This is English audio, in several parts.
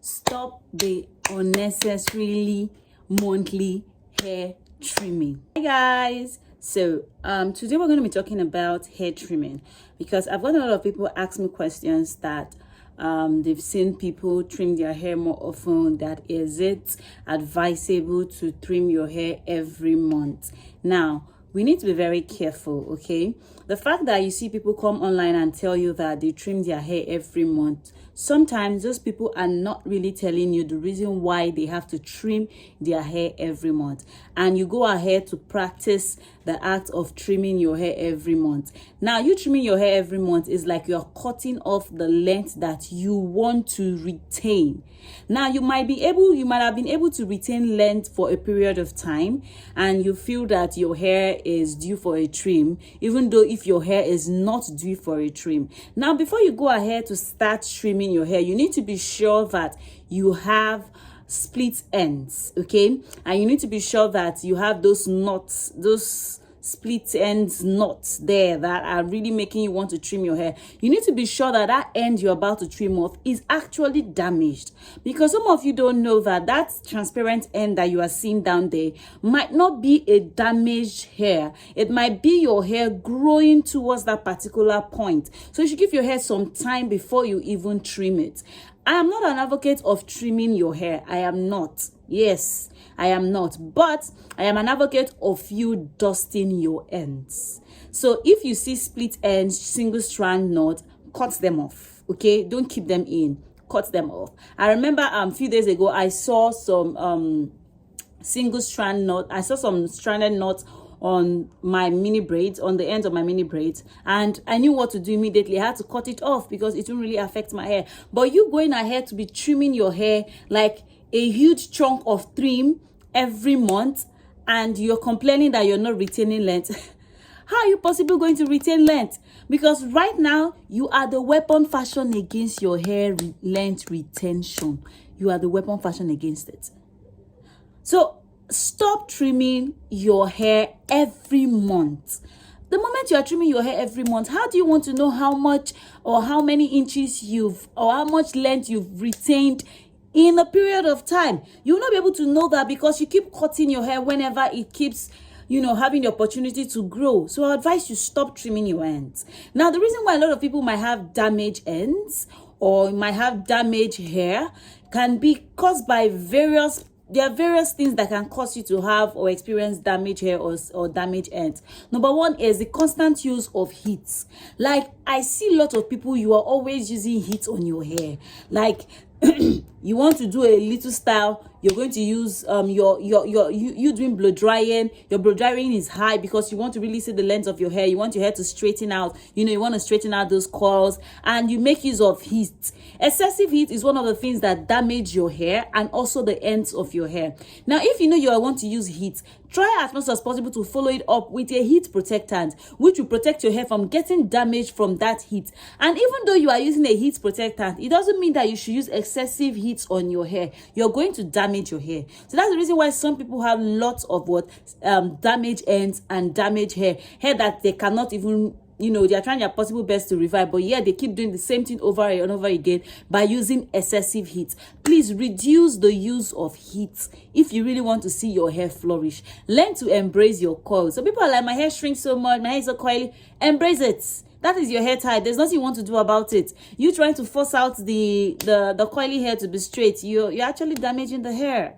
stop the unnecessarily monthly hair trimming. Hi guys, so today we're going to be talking about hair trimming because I've got a lot of people ask me questions that they've seen people trim their hair more often. That is it advisable to trim your hair every month? Now we need to be very careful, okay? The fact that you see people come online and tell you that they trim their hair every month, sometimes those people are not really telling you the reason why they have to trim their hair every month. And you go ahead to practice the act of trimming your hair every month. Now, you trimming your hair every month is like you're cutting off the length that you want to retain. Now, you might have been able to retain length for a period of time, and you feel that your hair is due for a trim, even though if your hair is not due for a trim. Now, before you go ahead to start trimming your hair, you need to be sure that you have split ends, okay? And you need to be sure that you have those knots, those split ends knots there that are really making you want to trim your hair. You need to be sure that that end you're about to trim off is actually damaged, because some of you don't know that that transparent end that you are seeing down there might not be a damaged hair. It might be your hair growing towards that particular point. So you should give your hair some time before you even trim it. I am not an advocate of trimming your hair. I am not. Yes, I am not. But I am an advocate of you dusting your ends. So if you see split ends, single strand knot, cut them off. Okay? Don't keep them in. Cut them off. I remember a few days ago, I saw some single strand knot. I saw some stranded knots on my mini braids, on the end of my mini braids, and I knew what to do immediately. I had to cut it off because it wouldn't really affect my hair. But you going ahead to be trimming your hair like a huge chunk of trim every month, and you're complaining that you're not retaining length. How are you possibly going to retain length? Because right now you are the weapon fashion against your hair length retention. You are the weapon fashion against it. So stop trimming your hair every month. The moment you are trimming your hair every month, how do you want to know how much or how many inches or how much length you've retained in a period of time? You will not be able to know that because you keep cutting your hair whenever it keeps having the opportunity to grow. So I advise you stop trimming your ends. Now, the reason why a lot of people might have damaged ends or might have damaged hair can be caused by there are various things that can cause you to have or experience damaged hair or damaged ends. Number one is the constant use of heat. Like, I see a lot of people, you are always using heat on your hair. Like, you want to do a little style, you're going to use you doing blow drying. Your blow drying is high because you want to really see the length of your hair. You want your hair to straighten out. You want to straighten out those coils, and you make use of heat. Excessive heat is one of the things that damage your hair and also the ends of your hair. Now, if you want to use heat, try as much as possible to follow it up with a heat protectant, which will protect your hair from getting damaged from that heat. And even though you are using a heat protectant, it doesn't mean that you should use excessive heat on your hair. You're going to damage your hair. So that's the reason why some people have lots of damaged ends and damaged hair that they cannot even, they are trying their possible best to revive, but they keep doing the same thing over and over again by using excessive heat. Please reduce the use of heat if you really want to see your hair flourish. Learn to embrace your coils. So people are like, my hair shrinks so much, my hair is so coily. Embrace it. That is your hair type. There's nothing you want to do about it. You trying to force out the coily hair to be straight, you're actually damaging the hair.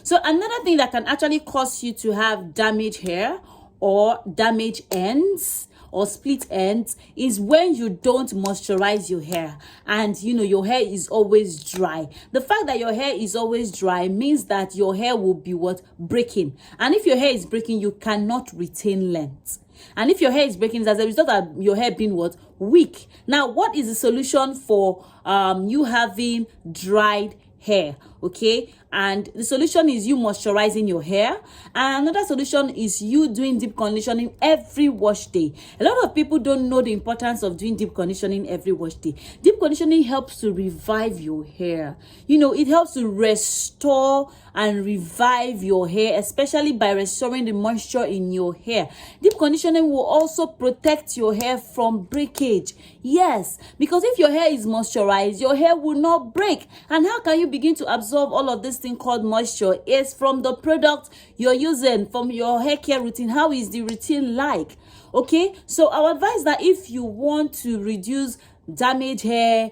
So another thing that can actually cause you to have damaged hair or damaged ends or split ends is when you don't moisturize your hair and your hair is always dry. The fact that your hair is always dry means that your hair will be breaking. And if your hair is breaking, you cannot retain length. And if your hair is breaking, it's as a result of your hair being weak. Now, what is the solution for you having dried hair? Okay, and the solution is you moisturizing your hair, and another solution is you doing deep conditioning every wash day. A lot of people don't know the importance of doing deep conditioning every wash day. Deep conditioning helps to revive your hair. It helps to restore and revive your hair, especially by restoring the moisture in your hair. Deep conditioning conditioning will also protect your hair from breakage. Yes, because if your hair is moisturized, your hair will not break. And how can you begin to absorb all of this thing called moisture? It's from the product you're using, from your hair care routine. How is the routine like? Okay, so I would advise that if you want to reduce damaged hair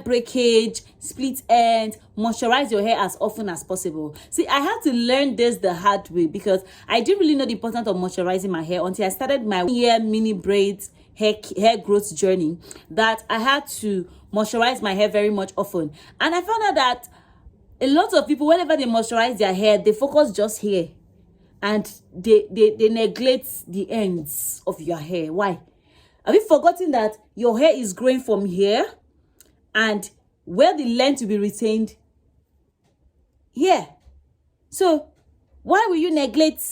breakage, split ends, moisturize your hair as often as possible. See, I had to learn this the hard way because I didn't really know the importance of moisturizing my hair until I started my 1-year mini braids hair growth journey, that I had to moisturize my hair very much often. And I found out that a lot of people, whenever they moisturize their hair, they focus just here and they neglect the ends of your hair. Why? Have you forgotten that your hair is growing from here and where the length will be retained here? So why will you neglect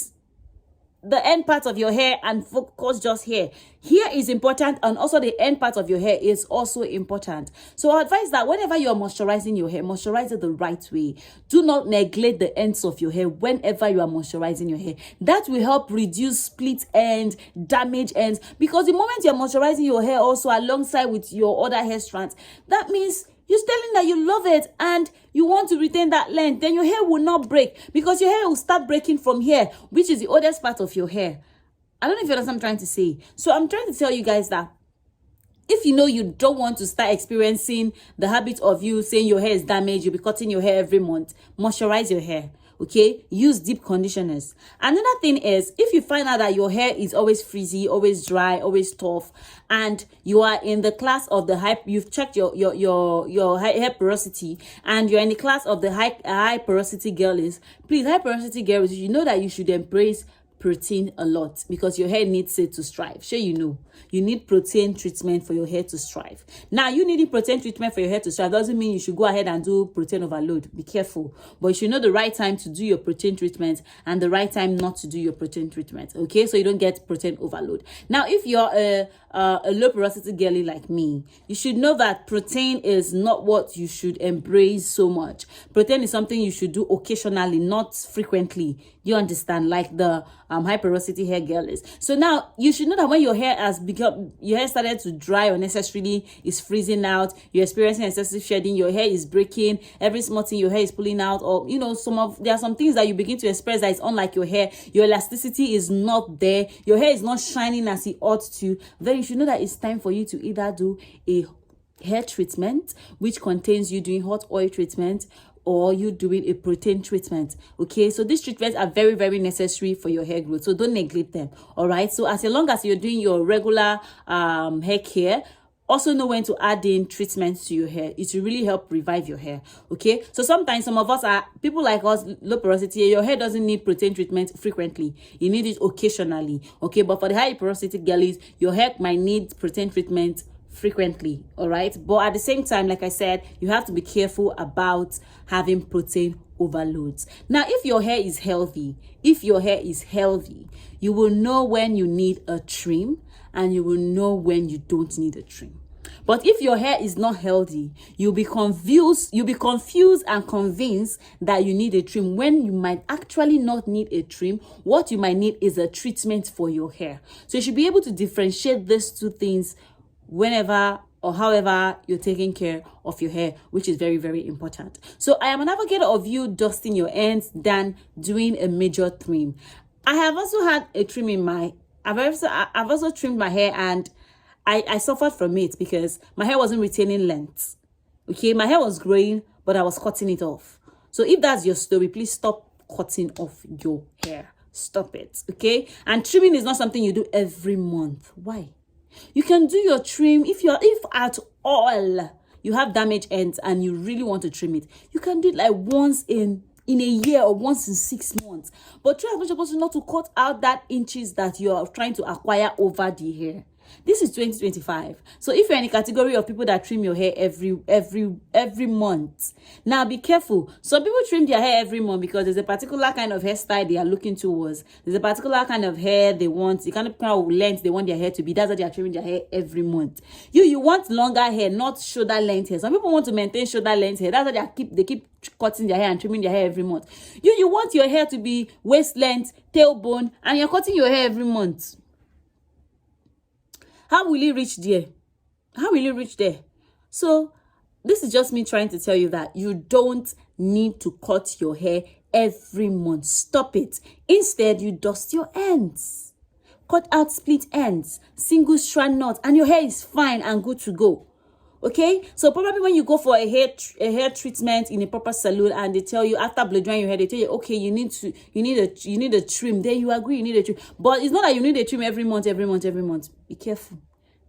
the end part of your hair and focus just here? Here is important, and also the end part of your hair is also important. So I advise that whenever you are moisturizing your hair, moisturize it the right way. Do not neglect the ends of your hair whenever you are moisturizing your hair. That will help reduce split ends, damaged ends, because the moment you're moisturizing your hair also alongside with your other hair strands, that means you're telling that you love it and you want to retain that length. Then your hair will not break, because your hair will start breaking from here, which is the oldest part of your hair. I don't know if you understand what I'm trying to say. So I'm trying to tell you guys that if you know you don't want to start experiencing the habit of you saying your hair is damaged, you'll be cutting your hair every month, moisturize your hair. Okay, use deep conditioners. Another thing is, if you find out that your hair is always frizzy, always dry, always tough, and you are in the class of the high, you've checked your hair porosity, and you're in the class of the high porosity girlies, please, high porosity girls, you know that you should embrace protein a lot, because your hair needs it to strive. Sure, you know you need protein treatment for your hair to strive. Now, you needing protein treatment for your hair to strive doesn't mean you should go ahead and do protein overload. Be careful, but you should know the right time to do your protein treatment and the right time not to do your protein treatment. Okay, so you don't get protein overload. Now, if you're a low porosity girly like me, you should know that protein is not what you should embrace so much. Protein is something you should do occasionally, not frequently. You understand, like the high porosity hair girlies. So now you should know that when your hair has become, your hair started to dry unnecessarily, is freezing out, you're experiencing excessive shedding, your hair is breaking, every small thing your hair is pulling out, or you know, there are some things that you begin to experience that is unlike your hair. Your elasticity is not there, your hair is not shining as it ought to. Then you should know that it's time for you to either do a hair treatment, which contains you doing hot oil treatment, or you doing a protein treatment. Okay, so these treatments are very, very necessary for your hair growth, so don't neglect them. All right, so as long as you're doing your regular hair care, also know when to add in treatments to your hair. It will really help revive your hair. Okay, so sometimes some of us are people like us, low porosity, your hair doesn't need protein treatment frequently, you need it occasionally. Okay, but for the high porosity girlies, your hair might need protein treatment frequently. All right, but at the same time, like I said, you have to be careful about having protein overloads. Now, if your hair is healthy, you will know when you need a trim and you will know when you don't need a trim. But if your hair is not healthy, you'll be confused and convinced that you need a trim when you might actually not need a trim. What you might need is a treatment for your hair. So you should be able to differentiate these two things whenever or however you're taking care of your hair, which is very, very important. So I am an advocate of you dusting your ends than doing a major trim. I have also had a trim in I've also trimmed my hair, and I suffered from it because my hair wasn't retaining length. Okay, my hair was growing, but I was cutting it off. So if that's your story, please stop cutting off your hair. Stop it, okay? And trimming is not something you do every month. Why? You can do your trim if at all you have damaged ends and you really want to trim it. You can do it like once in a year or once in 6 months. But try as much as possible not to cut out that inches that you are trying to acquire over the hair. This is 2025. So if you're in a category of people that trim your hair every month, now be careful. Some people trim their hair every month because there's a particular kind of hairstyle they are looking towards. There's a particular kind of hair they want, the kind of length they want their hair to be. That's why they are trimming their hair every month. You want longer hair, not shoulder length hair. Some people want to maintain shoulder length hair. That's why they keep cutting their hair and trimming their hair every month. You want your hair to be waist length, tailbone, and you're cutting your hair every month. How will you reach there? How will you reach there? So this is just me trying to tell you that you don't need to cut your hair every month. Stop it. Instead, you dust your ends. Cut out split ends, single strand knots, and your hair is fine and good to go. Okay, so probably when you go for a hair treatment in a proper salon and they tell you after blow drying your hair, they tell you, okay, you need a trim. Then you agree you need a trim, but it's not that you need a trim every month. Be careful.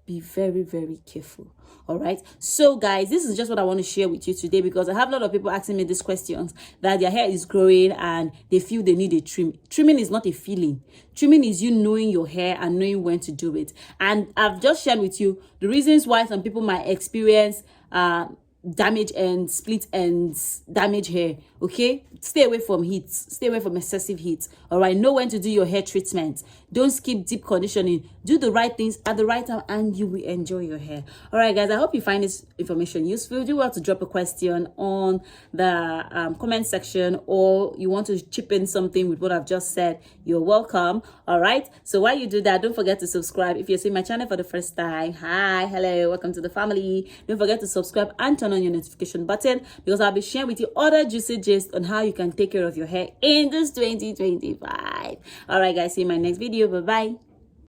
Be very, very careful. All right. So guys, this is just what I want to share with you today, because I have a lot of people asking me these questions, that their hair is growing and they feel they need a trim. Trimming is not a feeling. Trimming is you knowing your hair and knowing when to do it. And I've just shared with you the reasons why some people might experience damage ends, split ends, damage hair. Okay, stay away from heat, stay away from excessive heat. All right, know when to do your hair treatment. Don't skip deep conditioning. Do the right things at the right time and you will enjoy your hair. All right guys, I hope you find this information useful. Do you want to drop a question on the comment section, or you want to chip in something with what I've just said, you're welcome. All right, so while you do that, don't forget to subscribe. If you're seeing my channel for the first time, hi, hello, welcome to the family. Don't forget to subscribe and turn on your notification button, because I'll be sharing with you other juicy gist on how you can take care of your hair in this 2025. All right guys, see you in my next video. Bye bye.